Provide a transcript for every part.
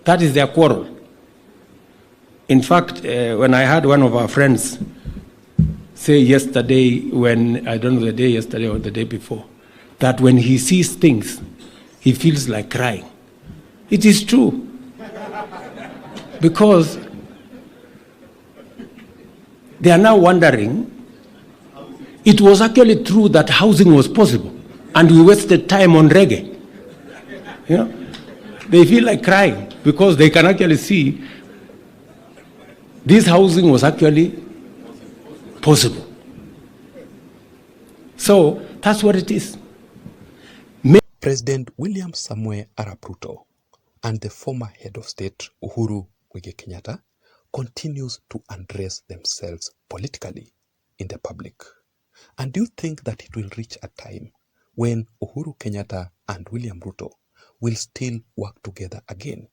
That is their quarrel. In fact, when I had one of our friends say yesterday, when, I don't know the day yesterday or the day before, that when he sees things, he feels like crying. It is true. Because they are now wondering, it was actually true that housing was possible, and we wasted time on reggae. You know, they feel like crying because they can actually see this housing was actually possible. So that's what it is. President William Samoei Arap Ruto and the former head of state Uhuru Kenyatta continues to undress themselves politically in the public. And do you think that it will reach a time when Uhuru Kenyatta and William Ruto will still work together again?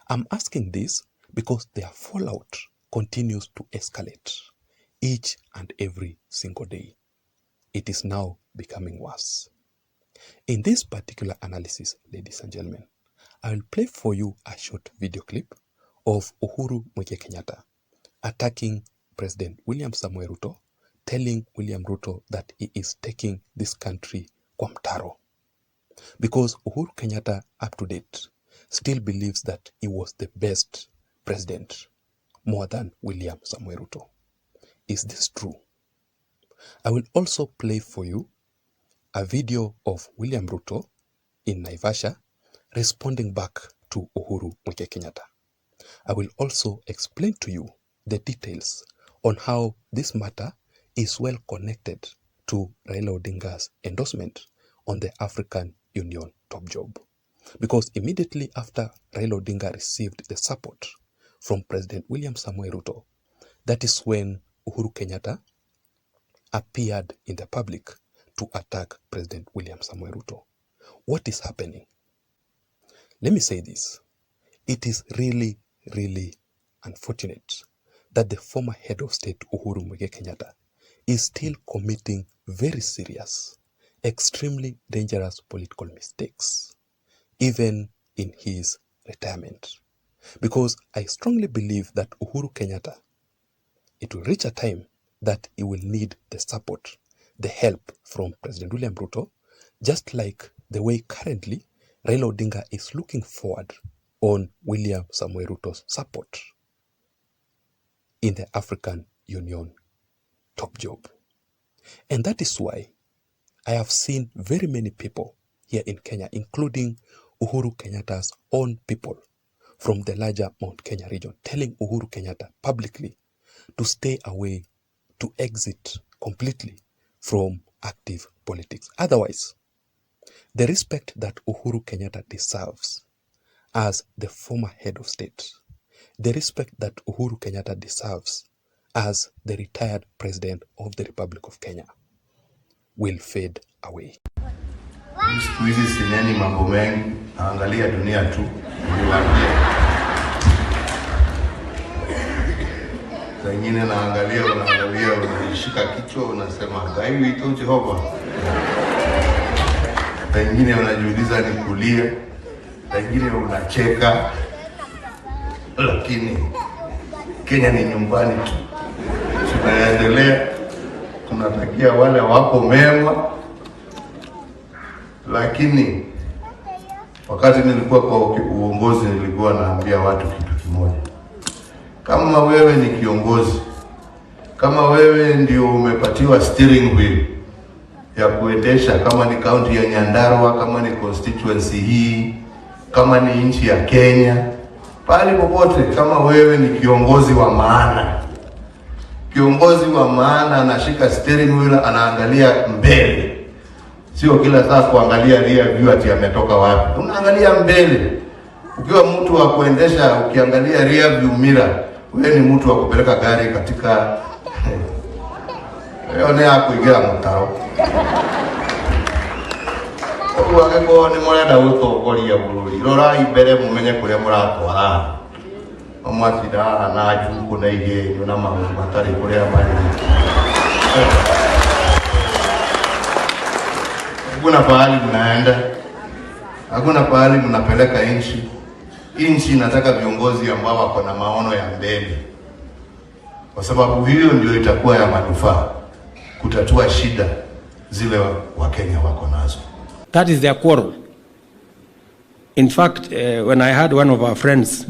I'm asking this because their fallout continues to escalate each and every single day. It is now becoming worse. In this particular analysis, ladies and gentlemen, I will play for you a short video clip of Uhuru Kenyatta attacking President William Samoei Ruto, telling William Ruto that he is taking this country kwa mtaro. Because Uhuru Kenyatta, up to date, still believes that he was the best president more than William Samoei Ruto. Is this true? I will also play for you a video of William Ruto in NAIVASHA responding back to Uhuru Kenyatta. I will also explain to you the details on how this matter is well connected to Raila Odinga's endorsement on the African Union top job. Because immediately after Raila Odinga received the support from President William Samoei Ruto, that is when Uhuru Kenyatta appeared in the public to attack President William Samoei Ruto. What is happening? Let me say this. It is really, really unfortunate that the former head of state Uhuru Kenyatta is still committing very serious, extremely dangerous political mistakes, even in his retirement. Because I strongly believe that Uhuru Kenyatta, it will reach a time that he will need the support, the help from President William Ruto, just like the way currently Raila Odinga is looking forward on William Samoei Ruto's support in the African Union top job. And that is why I have seen very many people here in Kenya, including Uhuru Kenyatta's own people from the larger Mount Kenya region, telling Uhuru Kenyatta publicly to stay away, to exit completely from active politics. Otherwise, the respect that Uhuru Kenyatta deserves as the former head of state, the respect that Uhuru Kenyatta deserves as the retired president of the Republic of Kenya will fade away. Siku hizi sineni mambo mengi, naangalia dunia tu. Zingine unaangalia, unashika kichwa, unasema gaiwi ito Jehova. Zingine unajiuliza ni kulia, zingine unacheka. Lakini Kenya ni nyumbani tu. Tunaendelea, tunatakia wale wako mema. Lakini wakati nilikuwa kwa uongozi nilikuwa naambia watu kitu kimoja. Kama wewe ni kiongozi, kama wewe ndio umepatiwa steering wheel ya kuendesha, kama ni county ya Nyandarua, kama ni constituency hii, kama ni nchi ya Kenya, pale popote, kama wewe ni kiongozi wa maana, kiongozi wa maana anashika steering wheel, anaangalia mbele. Sio kila saa kuangalia rear view ati ametoka wapi. Unaangalia mbele. Ukiwa mtu wa kuendesha ukiangalia rear view mirror, wewe ni mtu wa kupeleka gari katika yone akuigira mutaro. Wako ni murenda gutongoria bururi. Rora imbere mumenye kuria muratwara. Omwatira na juku na ige na maundu matari kuria mari. Hakuna pahali mnaenda, hakuna pahali mnapeleka nchi. Nchi inataka viongozi ambao wako na maono ya mbele, kwa sababu hiyo ndio itakuwa ya manufaa kutatua shida zile Wakenya wako nazo. That is their quarrel. In fact, when I had one of our friends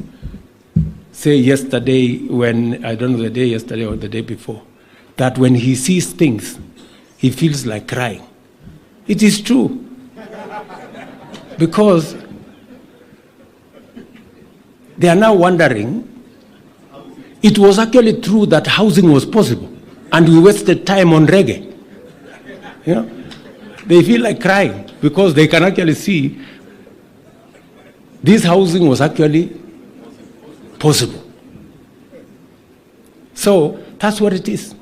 say yesterday, when, I don't know the day yesterday or the day before, that when he sees things, he feels like crying. It is true. Because they are now wondering, it was actually true that housing was possible, and we wasted time on reggae. You know, they feel like crying because they can actually see this housing was actually possible. So that's what it is.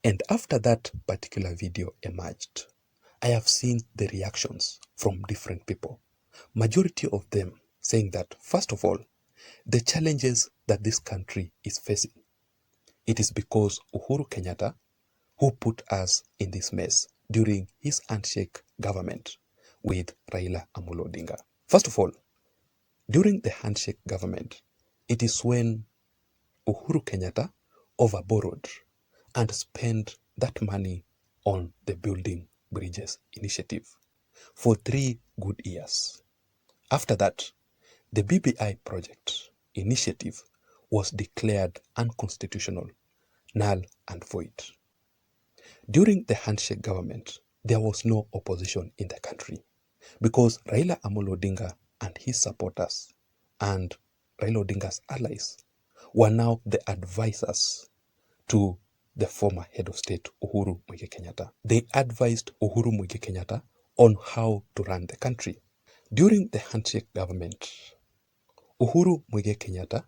And after that particular video emerged, I have seen the reactions from different people. Majority of them saying that, first of all, the challenges that this country is facing, it is because Uhuru Kenyatta, who put us in this mess during his handshake government with Raila Amolo Odinga. First of all, during the handshake government, it is when Uhuru Kenyatta overborrowed and spent that money on the Building Bridges initiative for 3 good years. After that, the BBI project initiative was declared unconstitutional, null and void. During the handshake government, there was no opposition in the country because Raila Amolo Odinga and his supporters and Raila Odinga's allies were now the advisors to the former head of state, Uhuru Muigai Kenyatta. They advised Uhuru Muigai Kenyatta on how to run the country. During the handshake government, Uhuru Muigai Kenyatta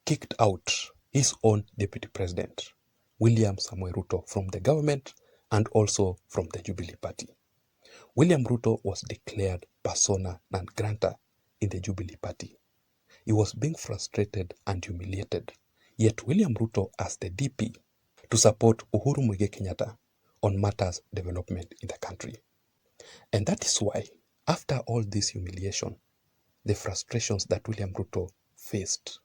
kicked out his own deputy president, William Samoei Ruto, from the government and also from the Jubilee Party. William Ruto was declared persona non grata in the Jubilee Party. He was being frustrated and humiliated, yet William Ruto asked the DP to support Uhuru Muigai Kenyatta on matters development in the country. And that is why, after all this humiliation, the frustrations that William Ruto faced,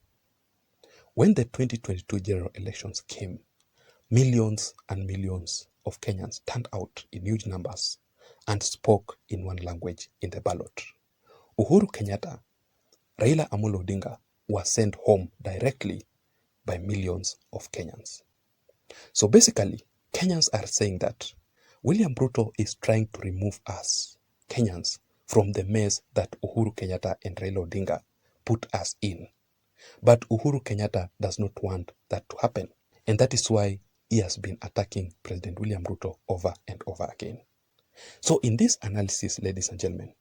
when the 2022 general elections came, millions and millions of Kenyans turned out in huge numbers and spoke in one language in the ballot. Uhuru Kenyatta, Raila Amolo Odinga were sent home directly by millions of Kenyans. So basically, Kenyans are saying that William Ruto is trying to remove us, Kenyans, from the mess that Uhuru Kenyatta and Raila Odinga put us in. But Uhuru Kenyatta does not want that to happen. And that is why he has been attacking President William Ruto over and over again. So in this analysis, ladies and gentlemen,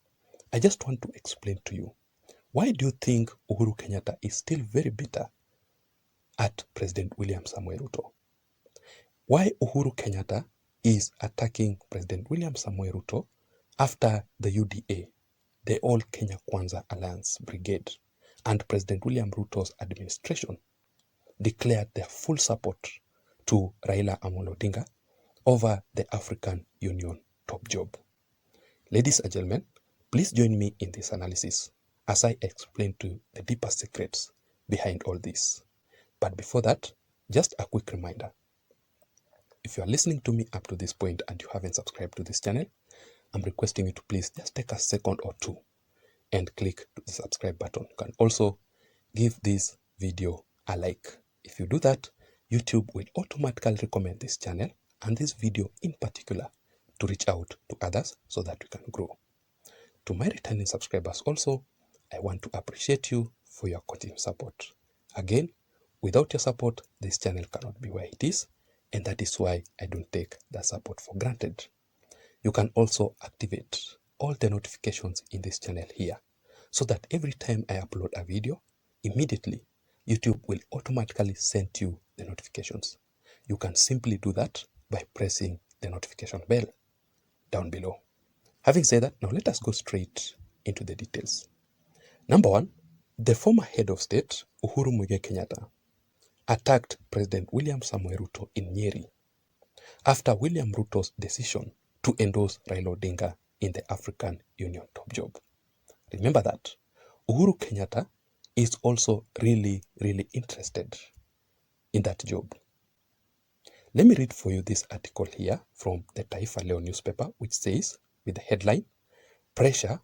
I just want to explain to you, why do you think Uhuru Kenyatta is still very bitter at President William Samoei Ruto? Why Uhuru Kenyatta is attacking President William Samoei Ruto after the UDA, the All Kenya Kwanza Alliance Brigade, and President William Ruto's administration declared their full support to Raila Amolo Odinga over the African Union top job. Ladies and gentlemen, please join me in this analysis as I explain to you the deeper secrets behind all this. But before that, just a quick reminder. If you are listening to me up to this point and you haven't subscribed to this channel, I'm requesting you to please just take a second or two and click the subscribe button. You can also give this video a like. If you do that, YouTube will automatically recommend this channel and this video in particular to reach out to others so that we can grow. To my returning subscribers also, I want to appreciate you for your continued support. Again, without your support, this channel cannot be where it is, and that is why I don't take that support for granted. You can also activate all the notifications in this channel here so that every time I upload a video, immediately YouTube will automatically send you the notifications. You can simply do that by pressing the notification bell down below. Having said that, now let us go straight into the details. Number one, the former head of state, Uhuru Muigai Kenyatta, attacked President William Samoei Ruto in Nyeri after William Ruto's decision to endorse Raila Odinga in the African Union top job. Remember that Uhuru Kenyatta is also really, really interested in that job. Let me read for you this article here from the Taifa Leo newspaper, which says, with the headline, Pressure,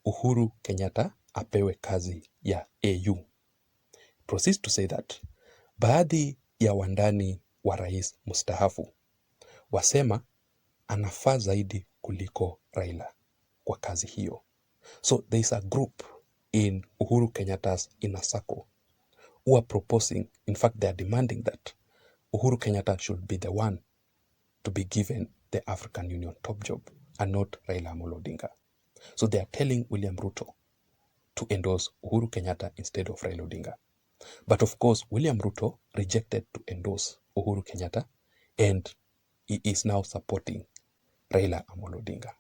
Uhuru Kenyatta apewe kazi ya AU. Proceeds to say that, baadhi ya wandani wa rais mustahafu wasema anafaa zaidi kuliko Raila kwa kazi hiyo. So there is a group in Uhuru Kenyatta's inner circle who are proposing, in fact they are demanding that Uhuru Kenyatta should be the one to be given the African Union top job and not Raila Amolo Odinga. So they are telling William Ruto to endorse Uhuru Kenyatta instead of Raila Odinga. But of course, William Ruto rejected to endorse Uhuru Kenyatta, and he is now supporting Raila Amolo Odinga.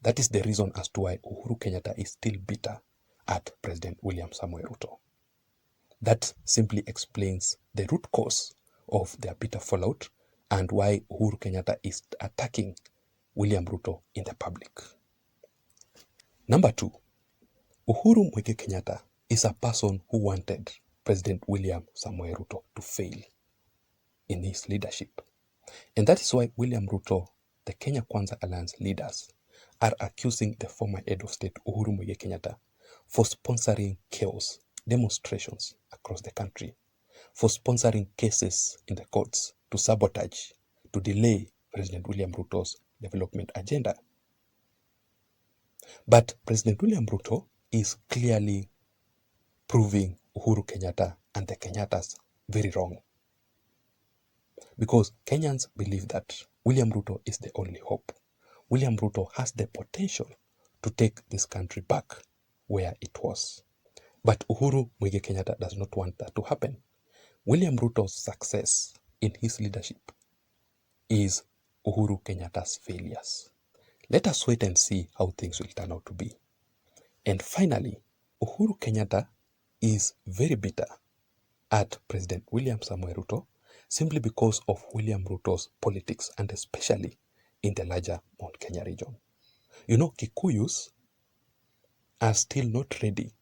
That is the reason as to why Uhuru Kenyatta is still bitter at President William Samoei Ruto. That simply explains the root cause of their bitter fallout and why Uhuru Kenyatta is attacking William Ruto in the public. Number 2, Uhuru Muigai Kenyatta is a person who wanted President William Samoei Ruto to fail in his leadership. And that is why William Ruto, the Kenya Kwanza Alliance leaders, are accusing the former head of state Uhuru Muigai Kenyatta for sponsoring chaos, demonstrations across the country, for sponsoring cases in the courts to sabotage, to delay President William Ruto's development agenda. But President William Ruto is clearly proving Uhuru Kenyatta and the Kenyattas very wrong. Because Kenyans believe that William Ruto is the only hope. William Ruto has the potential to take this country back where it was. But Uhuru Muigai Kenyatta does not want that to happen. William Ruto's success in his leadership is Uhuru Kenyatta's failures. Let us wait and see how things will turn out to be. And finally, Uhuru Kenyatta is very bitter at President William Samoei Ruto simply because of William Ruto's politics, and especially in the larger Mount Kenya region. You know, Kikuyus are still not ready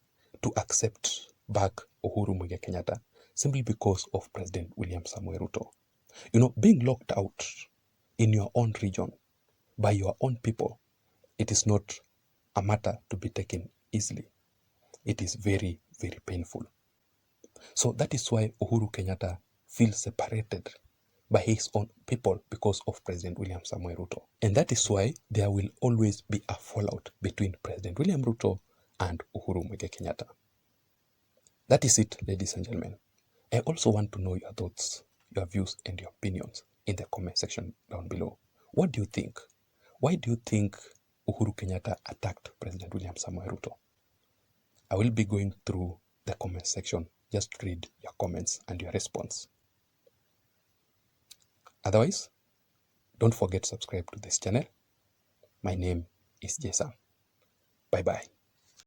to accept back Uhuru Muigai Kenyatta simply because of President William Samoei Ruto. You know, being locked out in your own region by your own people, it is not a matter to be taken easily. It is very, very painful. So that is why Uhuru Kenyatta feels separated by his own people because of President William Samoei Ruto. And that is why there will always be a fallout between President William Ruto and Uhuru Muigai Kenyatta. That is it, ladies and gentlemen. I also want to know your thoughts, your views, and your opinions in the comment section down below. What do you think? Why do you think Uhuru Kenyatta attacked President William Samoei Ruto? I will be going through the comment section. Just read your comments and your response. Otherwise, don't forget to subscribe to this channel. My name is Jason. Bye-bye.